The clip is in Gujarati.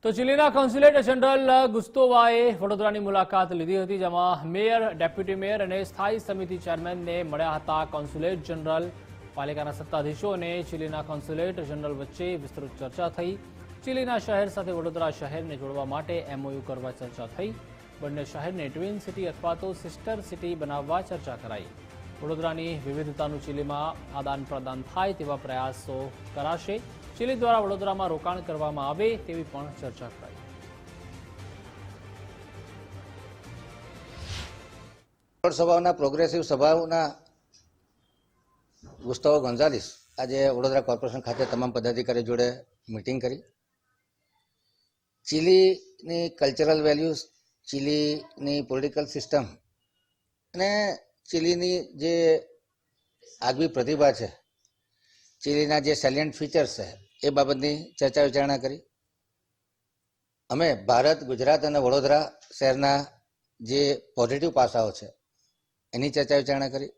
તો ચીલીના કોન્સ્યુલેટ જનરલ ગુસ્તોવાએ વડોદરાની મુલાકાત લીધી હતી, જેમાં મેયર, ડેપ્યુટી મેયર અને સ્થાયી સમિતિ ચેરમેનને મળ્યા હતા. કોન્સ્યુલેટ જનરલ, પાલિકાના સત્તાધીશો અને ચીલીના કોન્સ્યુલેટ જનરલ વચ્ચે વિસ્તૃત ચર્ચા થઈ. ચીલીના શહેર સાથે વડોદરા શહેરને જોડવા માટે MOU કરવા ચર્ચા થઈ. બંને શહેરને ટ્વિન સિટી અથવા તો સિસ્ટર સિટી બનાવવા ચર્ચા કરાઈ. વડોદરાની વિવિધતાનું ચીલીમાં આદાન પ્રદાન થાય તેવા પ્રયાસો કરાશે. ચીલી દ્વારા વડોદરામાં રોકાણ કરવામાં આવે તેવી પણ ચર્ચા કરાઈ. સ્વભાવના પ્રોગ્રેસિવ સ્વભાવના ગુસ્તાવો ગોન્ઝાલિસ આજે વડોદરા કોર્પોરેશન ખાતે તમામ પદાધિકારીઓ જોડે મિટિંગ કરી. ચીલીની કલ્ચરલ વેલ્યુઝ, ચીલીની પોલિટિકલ સિસ્ટમ અને ચીલીની જે આગવી પ્રતિભા છે, ચીલીના જે સેલિયન્ટ ફીચર્સ છે એ બાબતની ચર્ચા વિચારણા કરી. અમે ભારત, ગુજરાત અને વડોદરા શહેરના જે પોઝિટિવ પાસાઓ છે એની ચર્ચા વિચારણા કરી.